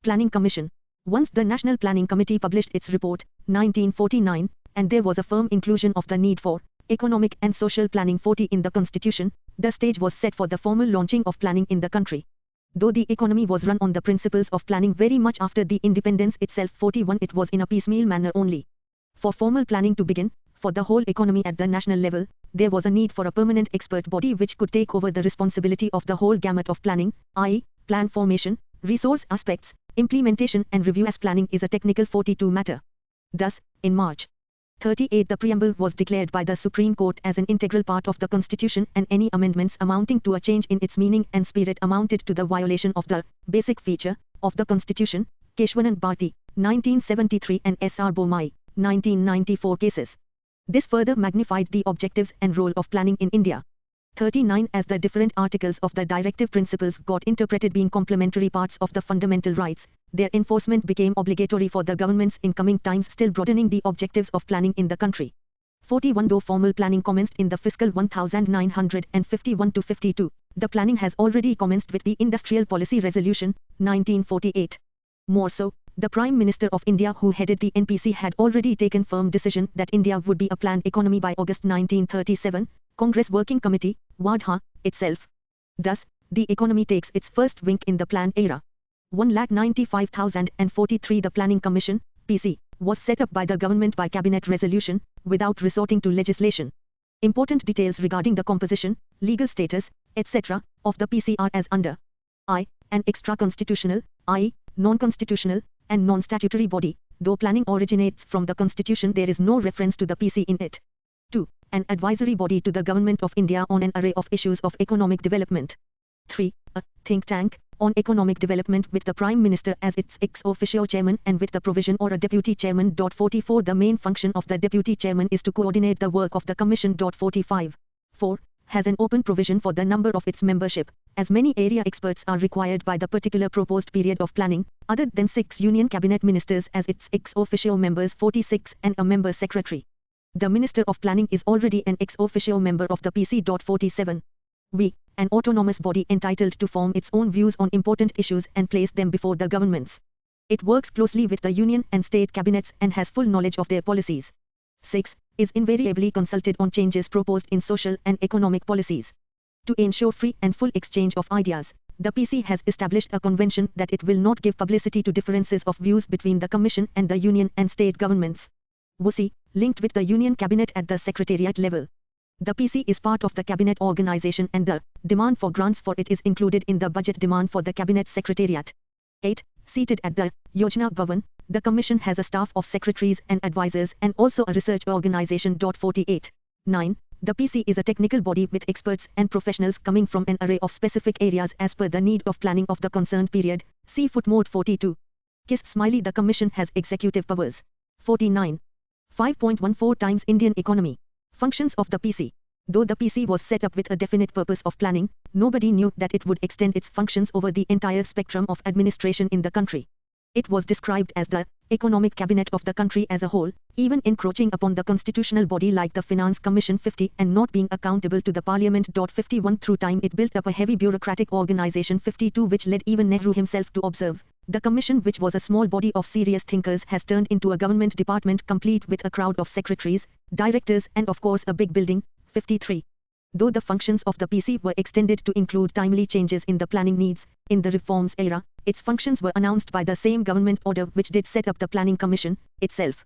Planning Commission. Once the National Planning Committee published its report, 1949, and there was a firm inclusion of the need for economic and social planning 40 in the Constitution, the stage was set for the formal launching of planning in the country. Though the economy was run on the principles of planning very much after the independence itself 41, it was in a piecemeal manner only. For formal planning to begin, for the whole economy at the national level, there was a need for a permanent expert body which could take over the responsibility of the whole gamut of planning, i.e., plan formation, resource aspects, implementation and review, as planning is a technical 42 matter. Thus, in March 38 the preamble was declared by the Supreme Court as an integral part of the Constitution, and any amendments amounting to a change in its meaning and spirit amounted to the violation of the basic feature of the Constitution. Keshwanan Bharti, 1973 and S.R. Bomai, 1994 cases. This further magnified the objectives and role of planning in India. 39 As the different articles of the directive principles got interpreted being complementary parts of the fundamental rights, their enforcement became obligatory for the governments in coming times, still broadening the objectives of planning in the country. 41 Though formal planning commenced in the fiscal 1951-52, the planning has already commenced with the Industrial Policy Resolution, 1948. More so, the Prime Minister of India, who headed the NPC, had already taken firm decision that India would be a planned economy by August 1937, Congress Working Committee, Wadha, itself. Thus, the economy takes its first wink in the planned era. 1,95,043 The Planning Commission, PC, was set up by the government by cabinet resolution, without resorting to legislation. Important details regarding the composition, legal status, etc., of the PC are as under. I. An extra-constitutional, i.e., non-constitutional, and non-statutory body. Though planning originates from the Constitution, there is no reference to the PC in it. 2. An advisory body to the Government of India on an array of issues of economic development. 3. A think tank on economic development with the Prime Minister as its ex officio chairman and with the provision or a deputy chairman. 44 The main function of the deputy chairman is to coordinate the work of the Commission. 45. 4. Has an open provision for the number of its membership, as many area experts are required by the particular proposed period of planning, other than 6 Union Cabinet Ministers as its ex officio members. 46 And a member secretary. The Minister of Planning is already an ex officio member of the PC. 47. We, an autonomous body entitled to form its own views on important issues and place them before the governments. It works closely with the union and state cabinets and has full knowledge of their policies. 6. Is invariably consulted on changes proposed in social and economic policies. To ensure free and full exchange of ideas, the PC has established a convention that it will not give publicity to differences of views between the Commission and the union and state governments. WUSI, linked with the union cabinet at the secretariat level. The PC is part of the cabinet organization and the demand for grants for it is included in the budget demand for the cabinet secretariat. 8. Seated at the Yojana Bhavan, the commission has a staff of secretaries and advisors and also a research organization. 48. 9. The PC is a technical body with experts and professionals coming from an array of specific areas as per the need of planning of the concerned period. See footnote 42. Kiss Smiley. The commission has executive powers. 49. 5.14 times Indian economy. Functions of the PC. Though the PC was set up with a definite purpose of planning, nobody knew that it would extend its functions over the entire spectrum of administration in the country. It was described as the economic cabinet of the country as a whole, even encroaching upon the constitutional body like the Finance Commission. 50 And not being accountable to the Parliament. 51 Through time it built up a heavy bureaucratic organization. 52 Which led even Nehru himself to observe, the commission, which was a small body of serious thinkers, has turned into a government department complete with a crowd of secretaries, directors and of course a big building. 53. Though the functions of the PC were extended to include timely changes in the planning needs, in the reforms era, its functions were announced by the same government order which did set up the Planning Commission itself.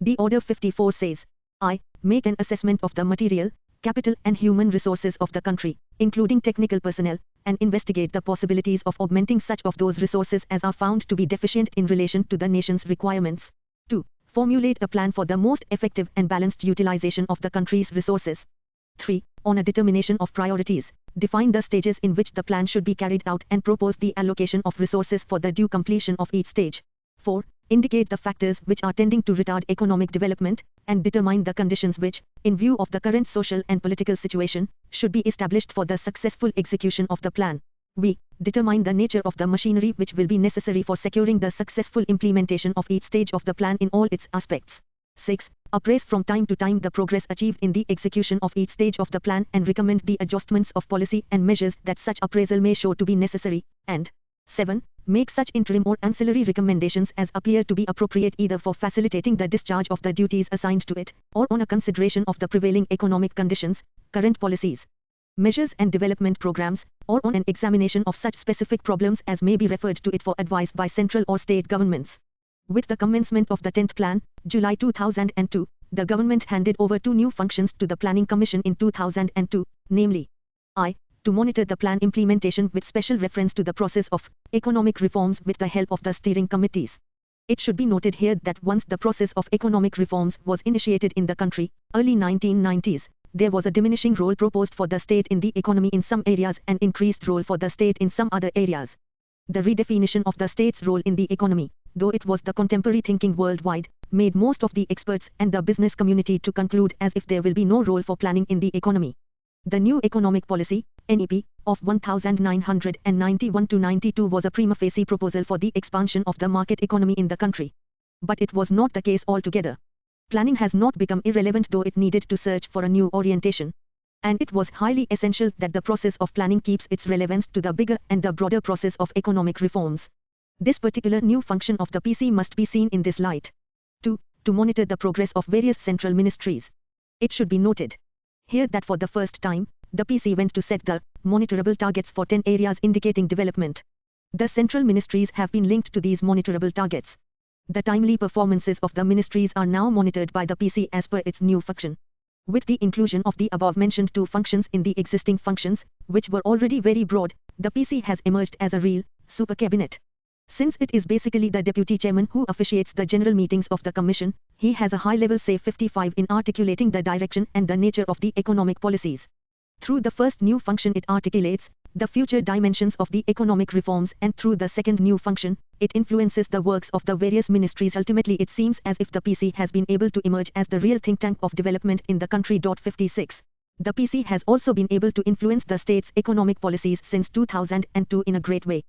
The Order 54 says, I. Make an assessment of the material, capital and human resources of the country, including technical personnel, and investigate the possibilities of augmenting such of those resources as are found to be deficient in relation to the nation's requirements. 2. Formulate a plan for the most effective and balanced utilization of the country's resources. 3. On a determination of priorities, define the stages in which the plan should be carried out and propose the allocation of resources for the due completion of each stage. 4. Indicate the factors which are tending to retard economic development, and determine the conditions which, in view of the current social and political situation, should be established for the successful execution of the plan. We determine the nature of the machinery which will be necessary for securing the successful implementation of each stage of the plan in all its aspects. 6. Appraise from time to time the progress achieved in the execution of each stage of the plan and recommend the adjustments of policy and measures that such appraisal may show to be necessary. And 7. make such interim or ancillary recommendations as appear to be appropriate either for facilitating the discharge of the duties assigned to it, or on a consideration of the prevailing economic conditions, current policies, measures and development programs, or on an examination of such specific problems as may be referred to it for advice by central or state governments. With the commencement of the 10th Plan, July 2002, the government handed over 2 new functions to the Planning Commission in 2002, namely, I. To monitor the plan implementation with special reference to the process of economic reforms with the help of the steering committees. It should be noted here that once the process of economic reforms was initiated in the country, early 1990s, there was a diminishing role proposed for the state in the economy in some areas and increased role for the state in some other areas. The redefinition of the state's role in the economy, though it was the contemporary thinking worldwide, made most of the experts and the business community to conclude as if there will be no role for planning in the economy. The new economic policy, NEP, of 1991-92 was a prima facie proposal for the expansion of the market economy in the country. But it was not the case altogether. Planning has not become irrelevant though it needed to search for a new orientation. And it was highly essential that the process of planning keeps its relevance to the bigger and the broader process of economic reforms. This particular new function of the PC must be seen in this light. 2. To monitor the progress of various central ministries. It should be noted here that for the first time, the PC went to set the monitorable targets for 10 areas indicating development. The central ministries have been linked to these monitorable targets. The timely performances of the ministries are now monitored by the PC as per its new function. With the inclusion of the above-mentioned 2 functions in the existing functions, which were already very broad, the PC has emerged as a real super cabinet. Since it is basically the deputy chairman who officiates the general meetings of the commission, he has a high-level say 55 in articulating the direction and the nature of the economic policies. Through the first new function it articulates the future dimensions of the economic reforms, and through the second new function, it influences the works of the various ministries. Ultimately it seems as if the PC has been able to emerge as the real think tank of development in the country. 56. The PC has also been able to influence the state's economic policies since 2002 in a great way.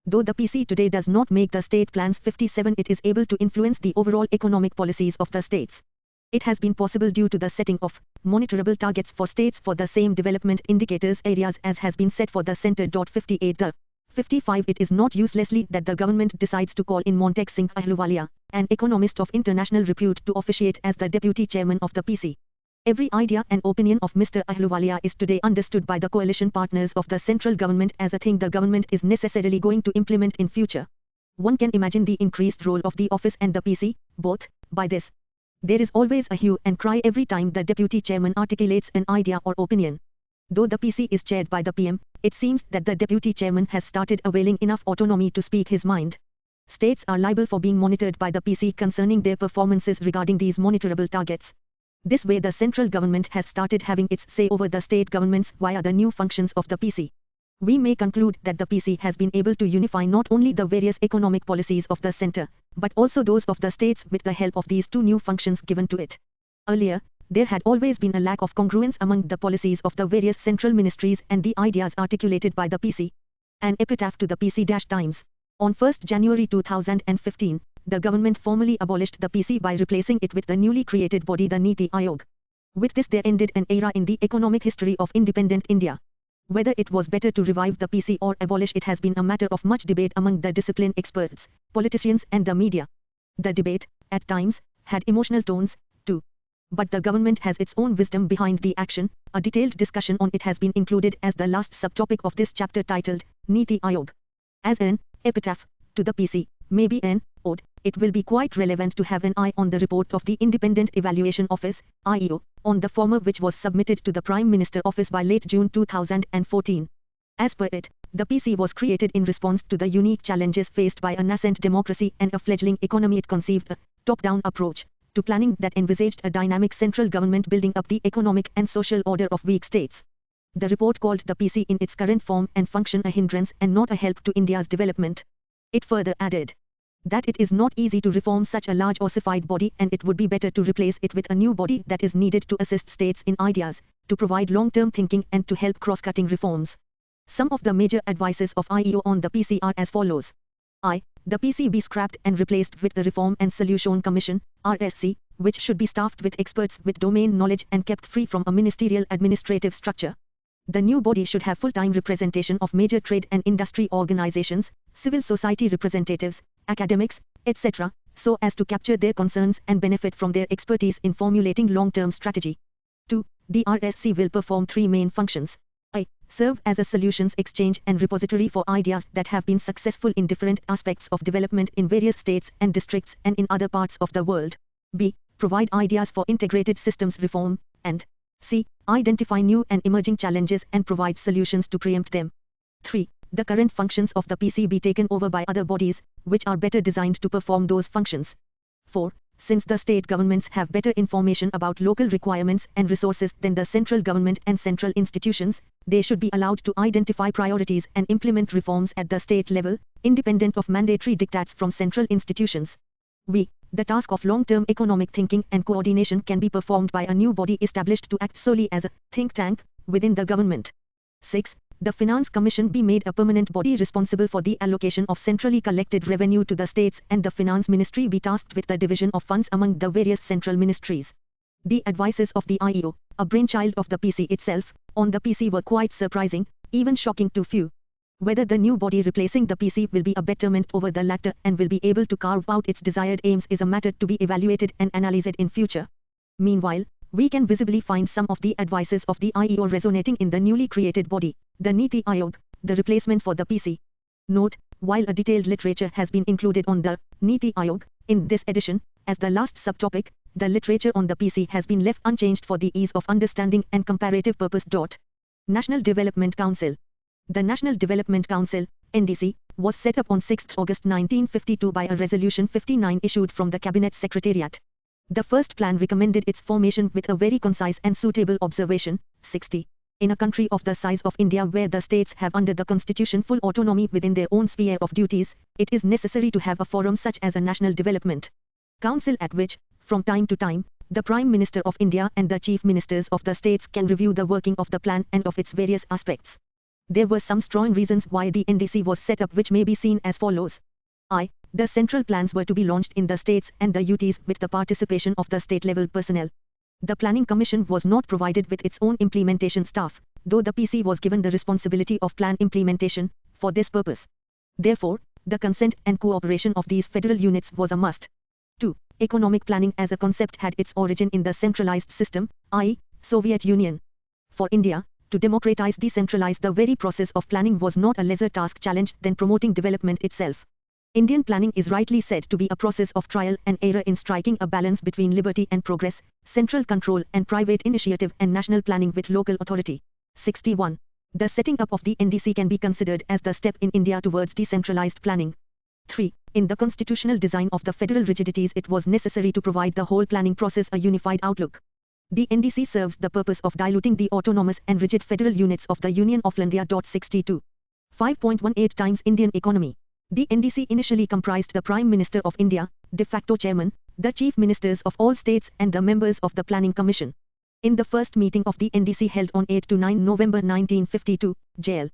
Though the PC today does not make the state plans 57, it is able to influence the overall economic policies of the states. It has been possible due to the setting of monitorable targets for states for the same development indicators areas as has been set for the center. 58. The 55. It is not uselessly that the government decides to call in Montek Singh Ahluwalia, an economist of international repute, to officiate as the deputy chairman of the PC. Every idea and opinion of Mr. Ahluwalia is today understood by the coalition partners of the central government as a thing the government is necessarily going to implement in future. One can imagine the increased role of the office and the PC, both, by this. There is always a hue and cry every time the deputy chairman articulates an idea or opinion. Though the PC is chaired by the PM, it seems that the deputy chairman has started availing enough autonomy to speak his mind. States are liable for being monitored by the PC concerning their performances regarding these monitorable targets. This way the central government has started having its say over the state governments via the new functions of the PC. We may conclude that the PC has been able to unify not only the various economic policies of the center, but also those of the states with the help of these 2 new functions given to it. Earlier, there had always been a lack of congruence among the policies of the various central ministries and the ideas articulated by the PC. An epitaph to the PC-Times. On 1 January 2015, the government formally abolished the PC by replacing it with the newly created body the Niti Aayog. With this there ended an era in the economic history of independent India. Whether it was better to revive the PC or abolish it has been a matter of much debate among the discipline experts, politicians and the media. The debate, at times, had emotional tones, too. But the government has its own wisdom behind the action. A detailed discussion on it has been included as the last subtopic of this chapter titled, Niti Aayog. As an epitaph to the PC, maybe an ode, it will be quite relevant to have an eye on the report of the Independent Evaluation Office, IEO, on the former which was submitted to the Prime Minister Office by late June 2014. As per it, the PC was created in response to the unique challenges faced by a nascent democracy and a fledgling economy. It conceived a top-down approach to planning that envisaged a dynamic central government building up the economic and social order of weak states. The report called the PC in its current form and function a hindrance and not a help to India's development. It further added that it is not easy to reform such a large ossified body and it would be better to replace it with a new body that is needed to assist states in ideas, to provide long-term thinking and to help cross-cutting reforms. Some of the major advices of IEO on the PC are as follows. I. The PC be scrapped and replaced with the Reform and Solution Commission, RSC, which should be staffed with experts with domain knowledge and kept free from a ministerial administrative structure. The new body should have full-time representation of major trade and industry organizations, civil society representatives, academics, etc., so as to capture their concerns and benefit from their expertise in formulating long-term strategy. 2. The RSC will perform three main functions. A. Serve as a solutions exchange and repository for ideas that have been successful in different aspects of development in various states and districts and in other parts of the world. B. Provide ideas for integrated systems reform, and C. Identify new and emerging challenges and provide solutions to preempt them. 3. The current functions of the PC be taken over by other bodies, which are better designed to perform those functions. 4. Since the state governments have better information about local requirements and resources than the central government and central institutions, they should be allowed to identify priorities and implement reforms at the state level, independent of mandatory diktats from central institutions. The task of long-term economic thinking and coordination can be performed by a new body established to act solely as a think tank within the government. 6. The Finance Commission be made a permanent body responsible for the allocation of centrally collected revenue to the states, and the Finance Ministry be tasked with the division of funds among the various central ministries. The advices of the IEO, a brainchild of the PC itself, on the PC were quite surprising, even shocking to few. Whether the new body replacing the PC will be a betterment over the latter and will be able to carve out its desired aims is a matter to be evaluated and analyzed in future. Meanwhile, we can visibly find some of the advices of the IEO resonating in the newly created body, the Niti Aayog, the replacement for the PC. Note, while a detailed literature has been included on the Niti Aayog in this edition, as the last subtopic, the literature on the PC has been left unchanged for the ease of understanding and comparative purpose. National Development Council. The National Development Council, NDC, was set up on 6 August 1952 by a Resolution 59 issued from the Cabinet Secretariat. The first plan recommended its formation with a very concise and suitable observation, 60. In a country of the size of India, where the states have under the constitution full autonomy within their own sphere of duties, it is necessary to have a forum such as a National Development Council at which, from time to time, the Prime Minister of India and the Chief Ministers of the states can review the working of the plan and of its various aspects. There were some strong reasons why the NDC was set up, which may be seen as follows. I. The central plans were to be launched in the states and the UTs with the participation of the state-level personnel. The Planning Commission was not provided with its own implementation staff, though the PC was given the responsibility of plan implementation, for this purpose. Therefore, the consent and cooperation of these federal units was a must. 2. Economic planning as a concept had its origin in the centralized system, i.e., Soviet Union. For India, to democratize decentralize the very process of planning was not a lesser task challenged than promoting development itself. Indian planning is rightly said to be a process of trial and error in striking a balance between liberty and progress, central control and private initiative, and national planning with local authority. 61. The setting up of the NDC can be considered as the step in India towards decentralized planning. 3. In the constitutional design of the federal rigidities, it was necessary to provide the whole planning process a unified outlook. The NDC serves the purpose of diluting the autonomous and rigid federal units of the Union of India. 62. 5.18 times Indian economy. The NDC initially comprised the Prime Minister of India, de facto chairman, the chief ministers of all states, and the members of the Planning Commission. In the first meeting of the NDC held on 8 to 9 November 1952, J.L.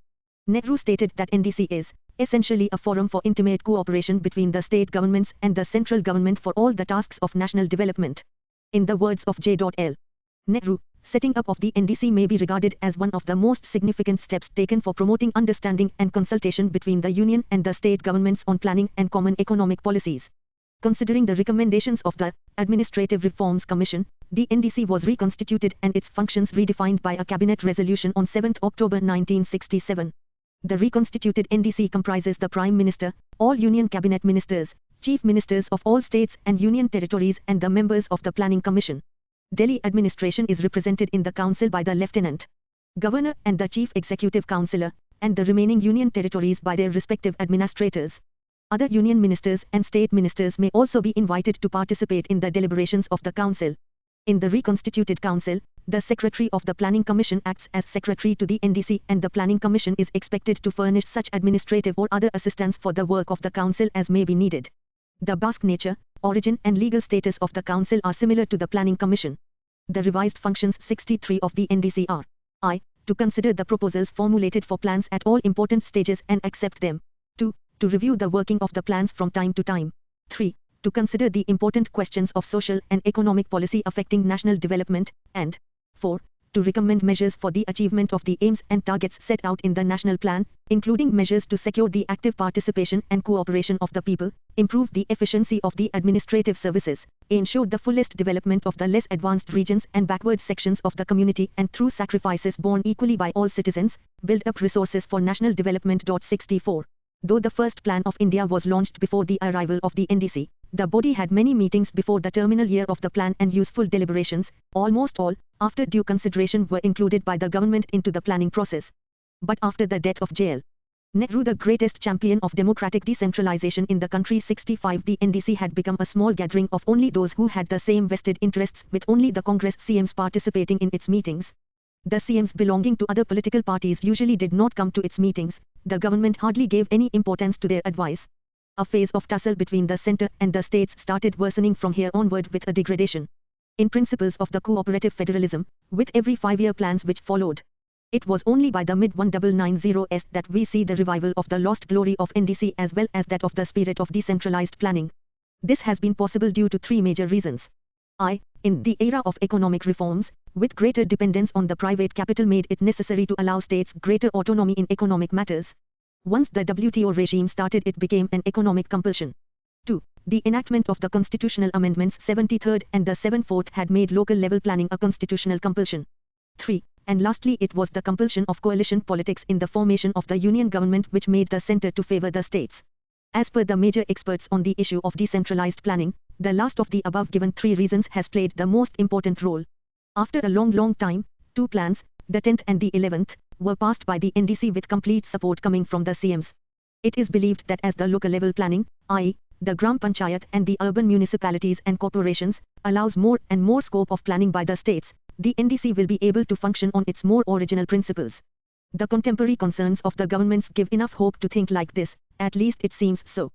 Nehru stated that NDC is essentially a forum for intimate cooperation between the state governments and the central government for all the tasks of national development. In the words of J.L. Nehru, setting up of the NDC may be regarded as one of the most significant steps taken for promoting understanding and consultation between the Union and the state governments on planning and common economic policies. Considering the recommendations of the Administrative Reforms Commission, the NDC was reconstituted and its functions redefined by a cabinet resolution on 7 October 1967. The reconstituted NDC comprises the Prime Minister, all Union Cabinet Ministers, Chief Ministers of all states and Union territories, and the members of the Planning Commission. Delhi administration is represented in the council by the Lieutenant Governor and the Chief Executive Councillor, and the remaining Union territories by their respective administrators. Other Union ministers and state ministers may also be invited to participate in the deliberations of the council. In the reconstituted council, the Secretary of the Planning Commission acts as Secretary to the NDC, and the Planning Commission is expected to furnish such administrative or other assistance for the work of the council as may be needed. The Basque nature, origin and legal status of the council are similar to the Planning Commission. The revised functions 63 of the NDC are: I. To consider the proposals formulated for plans at all important stages and accept them. 2. To review the working of the plans from time to time. 3. To consider the important questions of social and economic policy affecting national development. And 4. to recommend measures for the achievement of the aims and targets set out in the national plan, including measures to secure the active participation and cooperation of the people, improve the efficiency of the administrative services, ensure the fullest development of the less advanced regions and backward sections of the community, and through sacrifices borne equally by all citizens, build up resources for national development. 64. Though the first plan of India was launched before the arrival of the NDC, the body had many meetings before the terminal year of the plan and useful deliberations, almost all, after due consideration, were included by the government into the planning process. But after the death of J.L. Nehru, the greatest champion of democratic decentralization in the country, 65, the NDC had become a small gathering of only those who had the same vested interests, with only the Congress CMs participating in its meetings. The CMs belonging to other political parties usually did not come to its meetings. The government hardly gave any importance to their advice. A phase of tussle between the centre and the states started worsening from here onward with a degradation in principles of the cooperative federalism, with every 5-year plans which followed. It was only by the mid-1990s that we see the revival of the lost glory of NDC as well as that of the spirit of decentralized planning. This has been possible due to 3 major reasons. In the era of economic reforms, with greater dependence on the private capital made it necessary to allow states greater autonomy in economic matters. Once the WTO regime started, it became an economic compulsion. 2. The enactment of the constitutional amendments 73rd and the 74th had made local level planning a constitutional compulsion. 3. And lastly, it was the compulsion of coalition politics in the formation of the union government which made the centre to favour the states. As per the major experts on the issue of decentralized planning, the last of the above given 3 reasons has played the most important role. After a long time, 2 plans, the 10th and the 11th, were passed by the NDC with complete support coming from the CMs. It is believed that as the local level planning, i.e., the Gram Panchayat and the urban municipalities and corporations, allows more and more scope of planning by the states, the NDC will be able to function on its more original principles. The contemporary concerns of the governments give enough hope to think like this, at least it seems so.